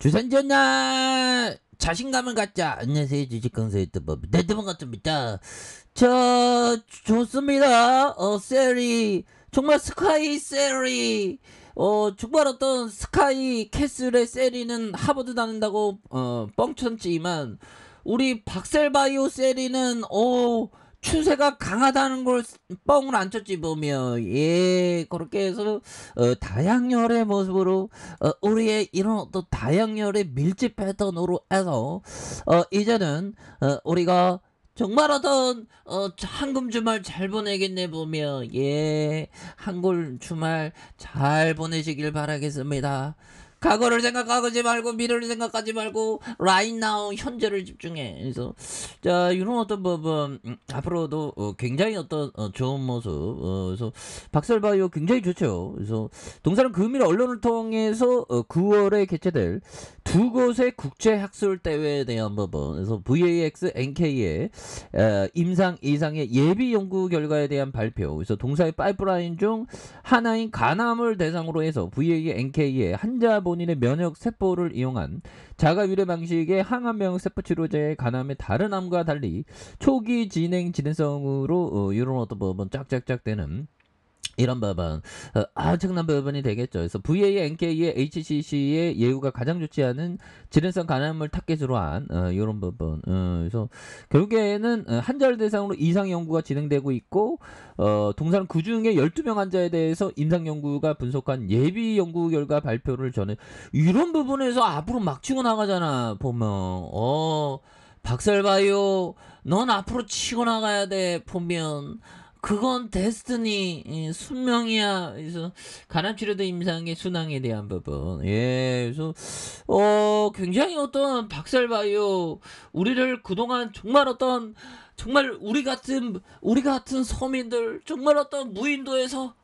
주선전날 자신감을 갖자. 안녕하세요, 주식강사 유튜버 네드먼 같습니다. 저 좋습니다. 셀리 정말 스카이 셀리. 정말 어떤 스카이 캐슬의 셀리는 하버드 다닌다고 뻥쳤지만 우리 박셀바이오 셀리는 추세가 강하다는 걸 뻥을 안 쳤지 보면. 예, 그렇게 해서 다양열의 모습으로 우리의 이런 어떤 다양열의 밀집 패턴으로 해서 이제는 우리가 정말 어떤 한금 주말 잘 보내겠네 보면. 예, 한글 주말 잘 보내시길 바라겠습니다. 과거를 생각하지 말고 미래를 생각하지 말고 right now 현재를 집중해. 그래서 자, 이런 어떤 부분 앞으로도 굉장히 어떤 좋은 모습. 그래서 박설바이오 굉장히 좋죠. 그래서 동사는 금일 언론을 통해서 9월에 개최될 두 곳의 국제학술 대회에 대한 부분. 그래서 VAX NK의 임상 이상의 예비 연구 결과에 대한 발표. 그래서 동사의 파이프라인 중 하나인 간암을 대상으로 해서 VA NK의 환자 본인의 면역 세포를 이용한 자가 유래 방식의 항암 면역 세포 치료제의 간암의 다른 암과 달리 초기 진행성으로 이런 어떤 부분 짝짝짝 되는 이런 부분 엄청난 부분이 되겠죠. 그래서 VA, NK의 HCC의 예후가 가장 좋지 않은 진행성 간암을 타겟으로 한 이런 부분. 그래서 결국에는 환자를 대상으로 이상 연구가 진행되고 있고 동사는 그 중에 12명 환자에 대해서 임상 연구가 분석한 예비 연구 결과 발표를 전해. 이런 부분에서 앞으로 막 치고 나가잖아 보면. 박살바이오 넌 앞으로 치고 나가야 돼 보면. 그건 데스티니 숙명이야. 그래서 간암 치료도 임상의 순항에 대한 부분. 예, 그래서 굉장히 어떤 박살바이오 우리를 그동안 정말 우리 같은 서민들 정말 어떤 무인도에서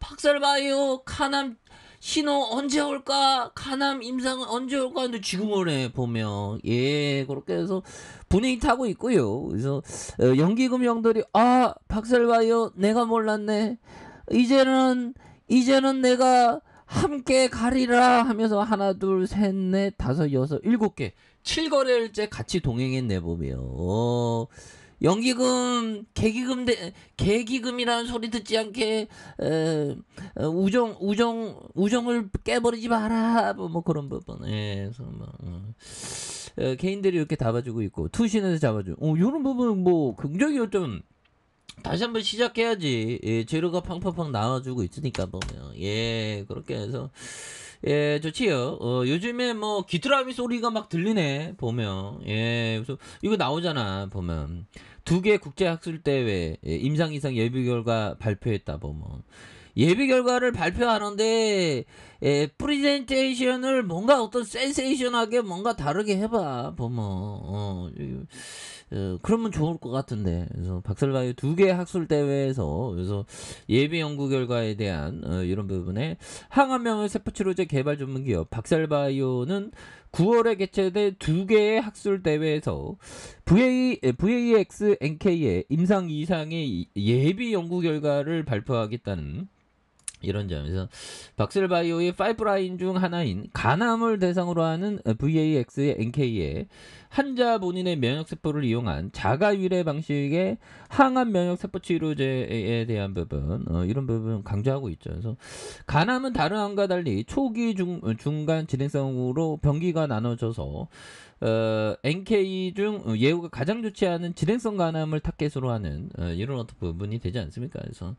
박살바이오 간암 신호 언제 올까? 간암 임상은 언제 올까? 근데 지금 오네 보면. 예, 그렇게 해서 분위기 타고 있고요. 그래서 연기금 형들이 박살바이오 내가 몰랐네. 이제는 내가 함께 가리라 하면서 하나 둘 셋 넷 다섯 여섯 일곱 개 7거래일째 같이 동행했네 보면. 연기금, 계기금이라는 소리 듣지 않게 우정을 깨버리지 마라. 뭐 그런 부분. 예, 그래서 개인들이 이렇게 잡아주고 있고 투신에서 잡아주고. 이런 부분은 뭐 굉장히 좀 다시 한번 시작해야지. 예, 재료가 팡팡팡 나와주고 있으니까 보면. 예, 그렇게 해서. 예, 좋지요. 요즘에 뭐 귀뚜라미 소리가 막 들리네 보면. 예, 그래서 이거 나오잖아 보면. 2개 국제학술대회 임상 이상 예비 결과 발표했다 보면. 예비 결과를 발표하는데 프리젠테이션을 뭔가 어떤 센세이션하게 뭔가 다르게 해봐 보면. 그러면 좋을 것 같은데. 그래서 박살바이오 2개 학술 대회에서 그래서 예비 연구 결과에 대한 이런 부분에 항암 면역 세포 치료제 개발 전문 기업 박살바이오는 9월에 개최된 2개의 학술 대회에서 VAX NK의 임상 이상의 예비 연구 결과를 발표하겠다는 이런 점에서 박셀바이오의 파이프라인 중 하나인 간암을 대상으로 하는 VAX의 NK의 환자 본인의 면역세포를 이용한 자가 유래 방식의 항암 면역세포 치료제에 대한 부분, 이런 부분 강조하고 있죠. 그래서 간암은 다른 암과 달리 초기 중간 진행성으로 병기가 나눠져서 NK 중 예후가 가장 좋지 않은 진행성 간암을 타겟으로 하는 이런 어떤 부분이 되지 않습니까? 그래서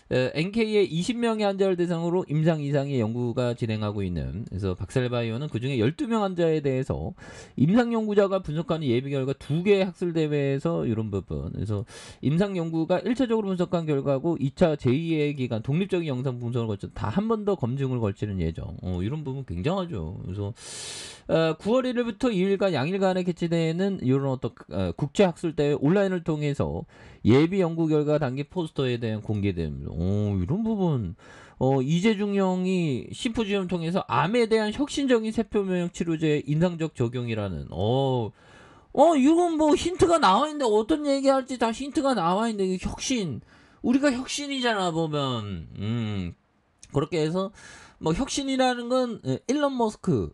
NK의 20명의 환자를 대상으로 임상 이상의 연구가 진행하고 있는. 그래서 박셀바이오는 그 중에 12명 환자에 대해서 임상 연구자가 분석하는 예비 결과 2개의 학술 대회에서 이런 부분. 그래서 임상 연구가 1차적으로 분석한 결과고 2차 제2의 기간 독립적인 영상 분석을 거쳐 다 한 번 더 검증을 걸치는 예정. 이런 부분 굉장하죠. 그래서 9월 1일부터 2일간 양일간에 개최되는 이런 어떤 국제학술대회 온라인을 통해서 예비 연구 결과 단계 포스터에 대한 공개됩니다. 이런 부분. 이재중 형이 심포지엄 통해서 암에 대한 혁신적인 세포 면역 치료제의 인상적 적용이라는. 이건 뭐 힌트가 나와 있는데 어떤 얘기할지 다 힌트가 나와 있는데 혁신. 우리가 혁신이잖아 보면. 그렇게 해서 뭐 혁신이라는 건 일론 머스크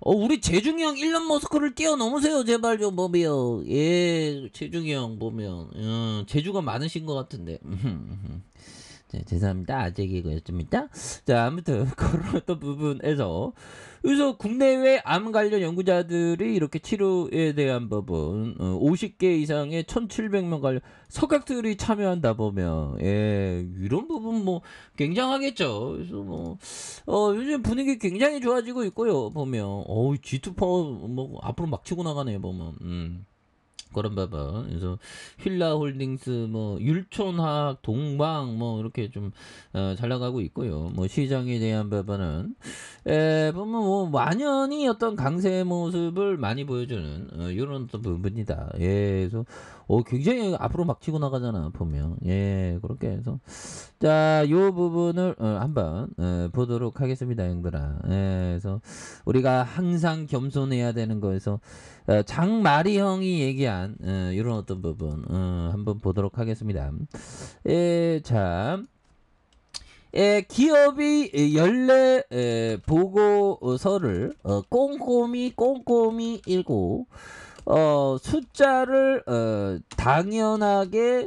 우리 재중이 형 일론 머스크를 뛰어넘으세요 제발 좀 보면. 예, 재중이 형 보면 재주가 많으신 것 같은데. 네, 죄송합니다. 아재개그였습니다. 자, 아무튼 그런 어떤 부분에서 그래서 국내외 암 관련 연구자들이 이렇게 치료에 대한 부분 50개 이상의 1,700명 관련 석학들이 참여한다 보면 예, 이런 부분 뭐 굉장하겠죠. 그래서 뭐 요즘 분위기 굉장히 좋아지고 있고요. 보면 G2 파워 뭐 앞으로 막 치고 나가네 보면. 그런 부분. 그래서 휠라홀딩스 뭐 율촌학 동방 뭐 이렇게 좀 잘 나가고 있고요. 뭐 시장에 대한 부분은 보면 뭐 완연히 어떤 강세 모습을 많이 보여주는 이런 어떤 부분이다. 예, 그래서 굉장히 앞으로 막 치고 나가잖아 보면. 예, 그렇게 해서 자, 요 부분을 한번 보도록 하겠습니다, 형들아. 예, 그래서 우리가 항상 겸손해야 되는 거에서 장마리 형이 얘기한 이런 어떤 부분 한번 보도록 하겠습니다. 자, 기업이 연례 보고서를 꼼꼼히 읽고 숫자를 당연하게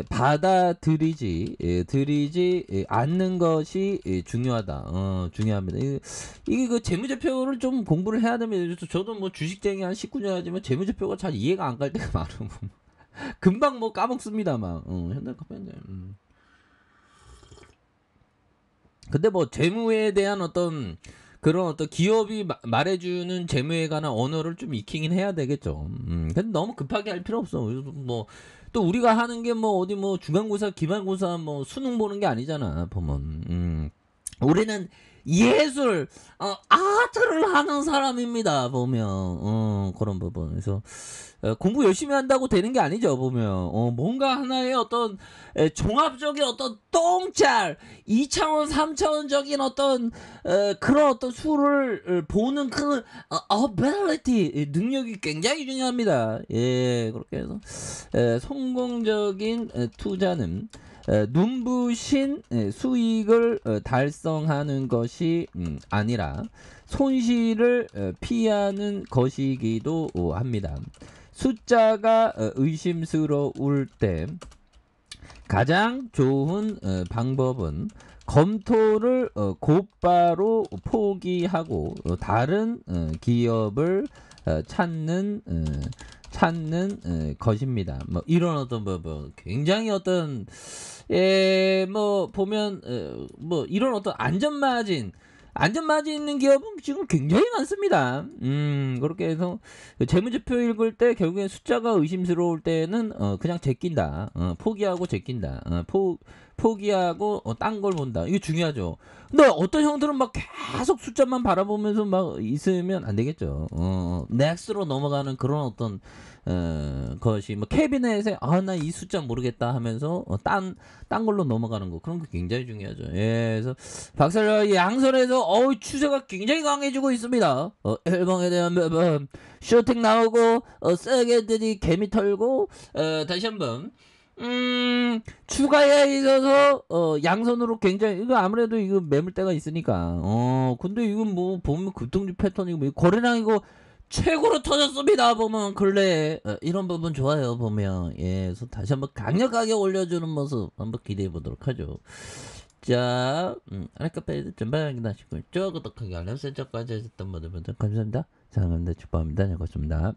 받아들이지 않는 것이 중요합니다. 이게 그 재무제표를 좀 공부를 해야 됩니다. 저도 뭐 주식쟁이 한 19년 하지만 재무제표가 잘 이해가 안 갈 때가 많아요. 금방 뭐 까먹습니다, 막. 현대 카페인데. 근데 뭐 재무에 대한 어떤 그런 어떤 기업이 말해주는 재무에 관한 언어를 좀 익히긴 해야 되겠죠. 근데 너무 급하게 할 필요 없어. 뭐 또 우리가 하는 게 뭐 어디 뭐 중간고사, 기말고사 뭐 수능 보는 게 아니잖아. 보면 우리는 예술 아트를 하는 사람입니다. 보면 그런 부분에서 공부 열심히 한다고 되는 게 아니죠. 보면 뭔가 하나의 어떤 종합적인 어떤 똥짤 2차원 3차원적인 어떤 그런 어떤 수를 보는 그 ability 능력이 굉장히 중요합니다. 예, 그렇게 해서 성공적인 투자는 눈부신 수익을 달성하는 것이 아니라 손실을 피하는 것이기도 합니다. 숫자가 의심스러울 때 가장 좋은 방법은 검토를 곧바로 포기하고 다른 기업을 찾는 것입니다. 뭐 이런 어떤 뭐 굉장히 어떤 뭐 보면 뭐 이런 어떤 안전마진 있는 기업은 지금 굉장히 많습니다. 그렇게 해서 재무제표 읽을 때 결국엔 숫자가 의심스러울 때는 그냥 제낀다. 포기하고 제낀다. 포기하고 딴 걸 본다. 이게 중요하죠. 근데 어떤 형들은 막 계속 숫자만 바라보면서 막 있으면 안 되겠죠. 넥스트로 넘어가는 그런 어떤 것이 뭐 캐비넷에 나 이 숫자 모르겠다 하면서 딴 걸로 넘어가는 거 그런 거 굉장히 중요하죠. 예, 그래서 박살러 양선에서 추세가 굉장히 강해지고 있습니다. 일봉에 대한 쇼팅 나오고 세게들이 개미 털고 다시 한번 추가에 있어서 양선으로 굉장히 이거 아무래도 이거 매물대가 있으니까 근데 이건 뭐 보면 급등주 패턴이고 뭐 거래량 이거 최고로 터졌습니다. 보면 근래 이런 부분 좋아요. 보면 예, 그래서 다시 한번 강력하게 올려주는 모습 한번 기대해 보도록 하죠. 자, 아래카페 전방에 하시고 구독하기 알람 설정까지 해줬던 모든 분들 감사합니다. 사랑합니다. 축복합니다. 고맙습니다.